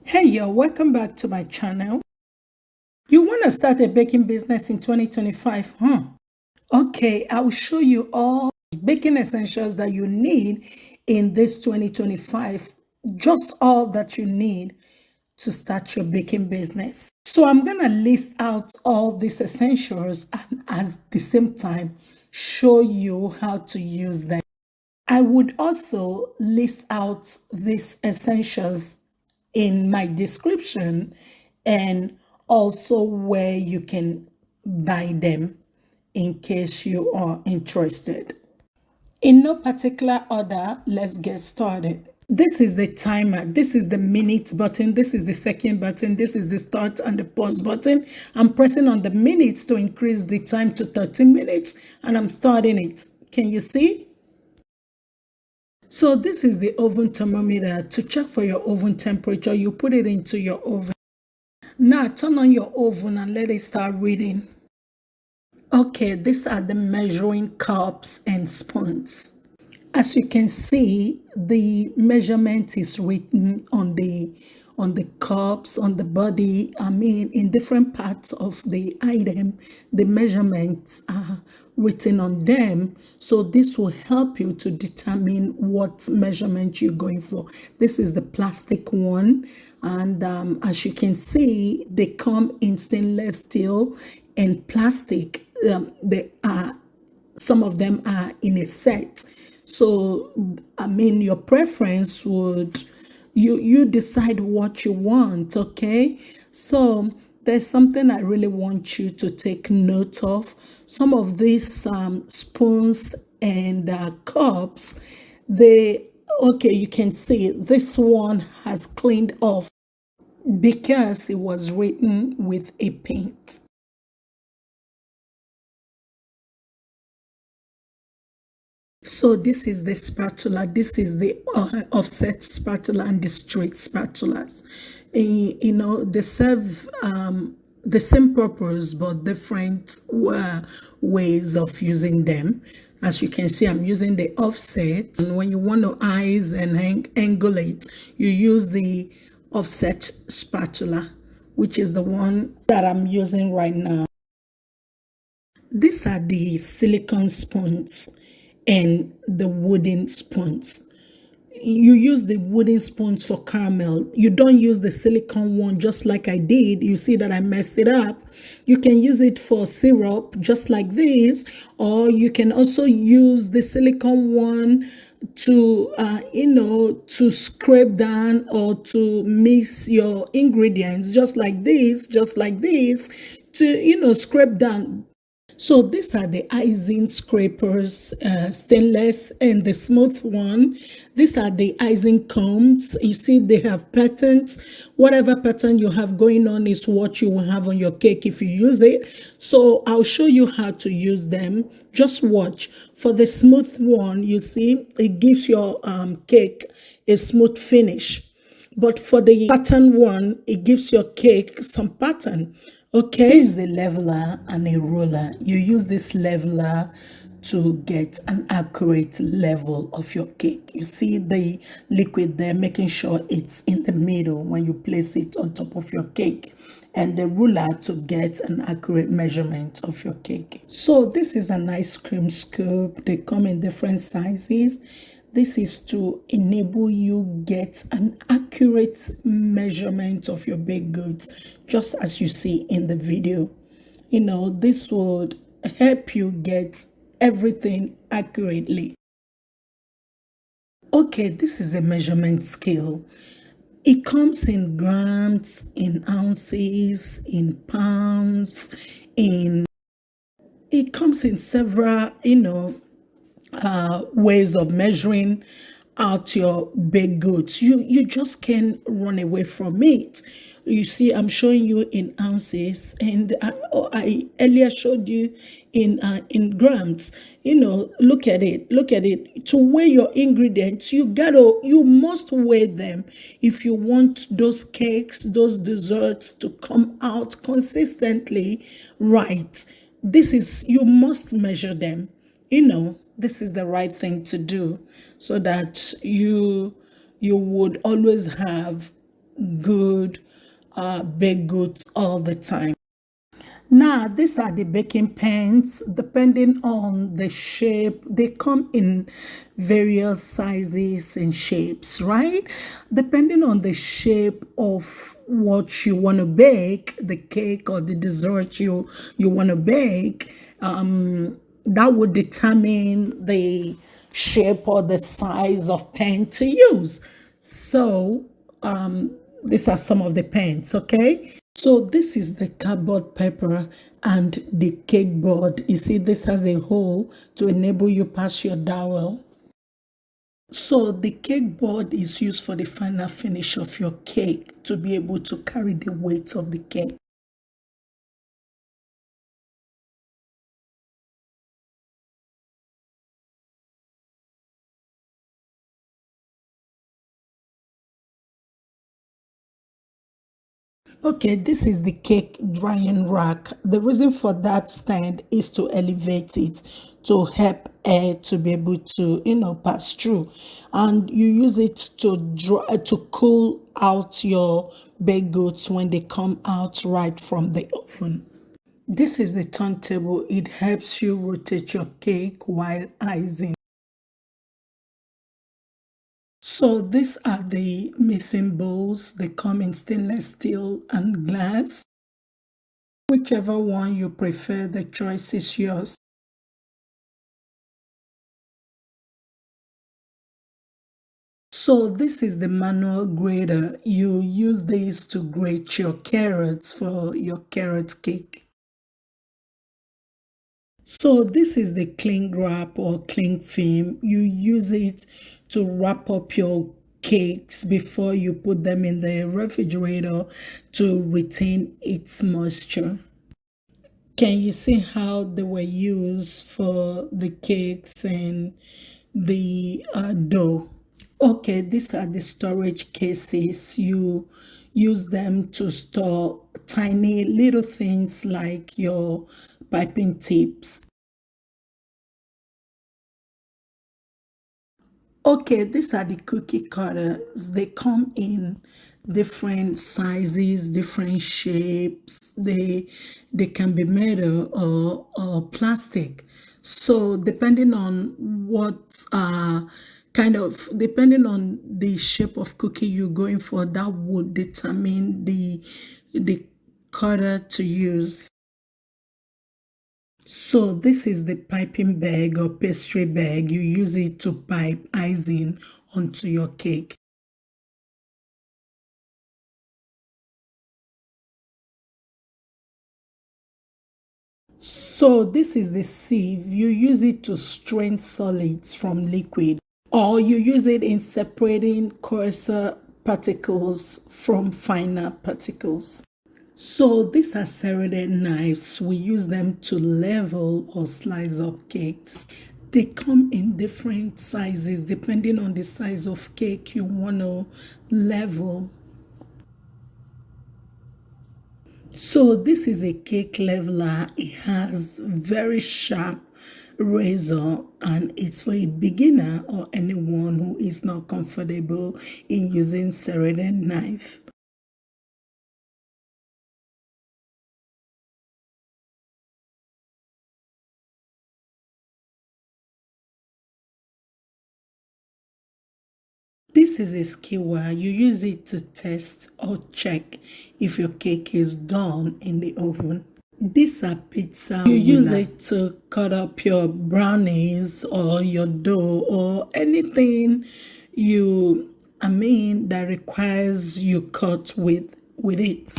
Hey yo, welcome back to my channel. You want to start a baking business in 2025, huh? Okay, I will show you all baking essentials that you need in this 2025. Just all that you need to start your baking business. So I'm going to list out all these essentials and at the same time show you how to use them. I would also list out these essentials in my description and also where you can buy them in case you are interested. In no particular order, let's get started. This is the timer. This is the minute button. This is the second button. This is the start and the pause button. I'm pressing on the minutes to increase the time to 30 minutes and I'm starting it. Can you see? So this is the oven thermometer. To check for your oven temperature, you put it into your oven. Now turn on your oven and let it start reading. Okay, these are the measuring cups and spoons. As you can see, the measurement is written on the cups, on the body. I mean, in different parts of the item, the measurements are written on them. So this will help you to determine what measurement you're going for. This is the plastic one. And as you can see, they come in stainless steel and plastic. Some of them are in a set. So, I mean, your preference would, you decide what you want, okay? So, there's something I really want you to take note of. Some of these spoons and cups, okay, you can see this one has cleaned off because it was written with a paint. So this is the spatula. This is the offset spatula and the straight spatulas. You know, they serve the same purpose but different ways of using them. As you can see, I'm using the offset. And when you want to ice and angle it, you use the offset spatula, which is the one that I'm using right now. These are the silicone spoons and the wooden spoons. You use the wooden spoons for caramel. You don't use the silicone one just like I did. You see that I messed it up. You can use it for syrup just like this, or you can also use the silicone one to to scrape down or to mix your ingredients just like this to scrape down. So these are the icing scrapers, stainless and the smooth one. These are the icing combs. You see they have patterns. Whatever pattern you have going on is what you will have on your cake if you use it. So I'll show you how to use them. Just watch. For the smooth one, you see, it gives your cake a smooth finish. But for the pattern one, it gives your cake some pattern. Okay, this is a leveler and a roller. You use this leveler to get an accurate level of your cake. You see the liquid there, making sure it's in the middle when you place it on top of your cake, and the ruler to get an accurate measurement of your cake. So this is an ice cream scoop. They come in different sizes. This is to enable you get an accurate measurement of your baked goods, just as you see in the video. You know, this would help you get everything accurately. Okay, this is a measurement scale. It comes in grams, in ounces, in pounds, it comes in several, ways of measuring out your baked goods. You just can't run away from it. You see, I'm showing you in ounces, and I earlier showed you in grams. Look at it. Look at it. To weigh your ingredients, you must weigh them if you want those cakes, those desserts to come out consistently right. You must measure them. This is the right thing to do so that you would always have good baked goods all the time. Now, these are the baking pans. Depending on the shape, they come in various sizes and shapes, right? Depending on the shape of what you want to bake, the cake or the dessert you want to bake, that would determine the shape or the size of pan to use. So, these are some of the pans, okay? So this is the cardboard paper and the cake board. You see, this has a hole to enable you pass your dowel. So the cake board is used for the final finish of your cake to be able to carry the weight of the cake. Okay, this is the cake drying rack. The reason for that stand is to elevate it to help air to be able to, pass through. And you use it to dry, to cool out your baked goods when they come out right from the oven. This is the turntable. It helps you rotate your cake while icing. So these are the mixing bowls. They come in stainless steel and glass. Whichever one you prefer, the choice is yours. So this is the manual grater. You use this to grate your carrots for your carrot cake. So this is the cling wrap or cling film. You use it to wrap up your cakes before you put them in the refrigerator to retain its moisture. Can you see how they were used for the cakes and the dough? Okay, these are the storage cases. You use them to store tiny little things like your piping tips. Okay, these are the cookie cutters. They come in different sizes, different shapes. They can be metal or plastic. So depending on what depending on the shape of cookie you're going for, that would determine the cutter to use. So this is the piping bag or pastry bag. You use it to pipe icing onto your cake. So this is the sieve. You use it to strain solids from liquid, or you use it in separating coarser particles from finer particles. So these are serrated knives. We use them to level or slice up cakes. They come in different sizes depending on the size of cake you want to level. So this is a cake leveler. It has very sharp razor and it's for a beginner or anyone who is not comfortable in using serrated knife. This is a skewer. You use it to test or check if your cake is done in the oven. These are pizza. You use it to cut up your brownies or your dough or anything that requires you cut with it.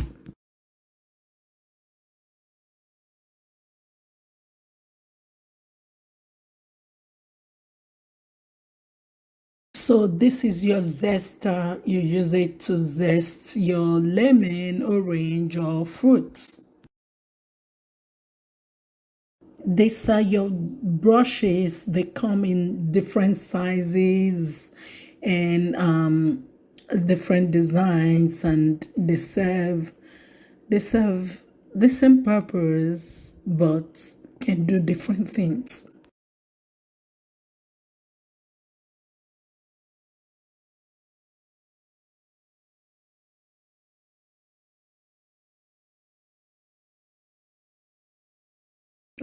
So this is your zester. You use it to zest your lemon, orange, or fruits. These are your brushes. They come in different sizes and different designs, and they serve the same purpose but can do different things.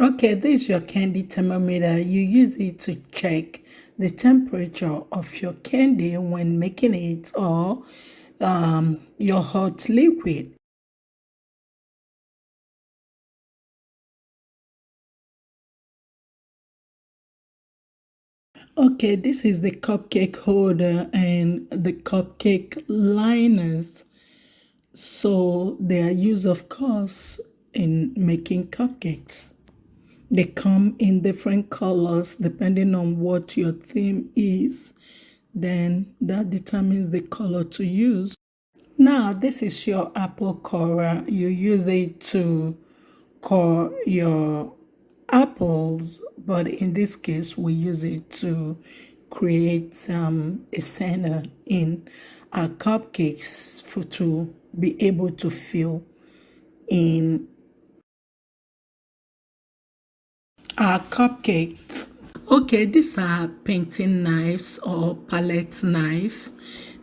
Okay, this is your candy thermometer. You use it to check the temperature of your candy when making it or your hot liquid. Okay, this is the cupcake holder and the cupcake liners. So they are used, of course, in making cupcakes. They come in different colors depending on what your theme is. Then that determines the color to use. Now, this is your apple corer. You use it to core your apples, but in this case, we use it to create a center in our cupcakes for to be able to fill in our cupcakes. Okay, these are painting knives or palette knife.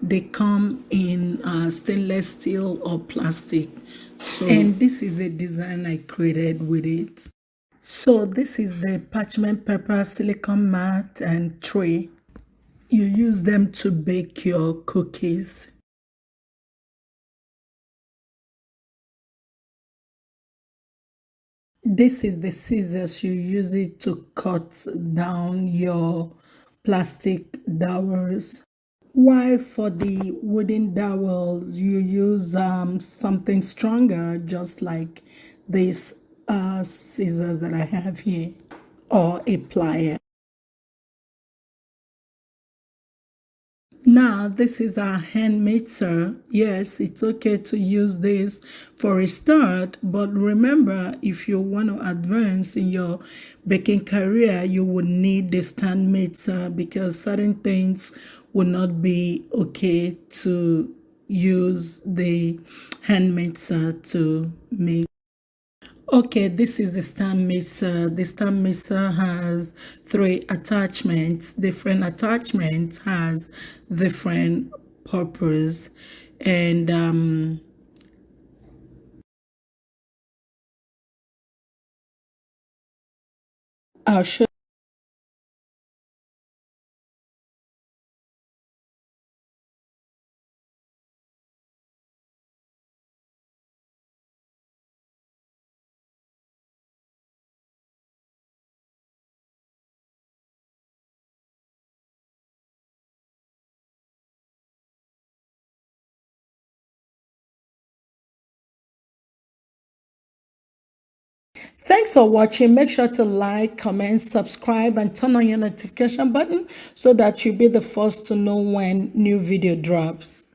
They come in stainless steel or plastic. So, and this is a design I created with it. So this is the parchment paper, silicone mat, and tray. You use them to bake your cookies. This is the scissors. You use it to cut down your plastic dowels. While for the wooden dowels, you use something stronger, just like these scissors that I have here, or a plier. Now, this is our hand mixer. Yes, it's okay to use this for a start, but remember, if you want to advance in your baking career, you would need the stand mixer because certain things will not be okay to use the hand mixer to make. Okay, this is the stand mixer. The stand mixer has three attachments. Different attachments has different purpose. And I'll show. Thanks for watching. Make sure to like, comment, subscribe, and turn on your notification button so that you'll be the first to know when new video drops.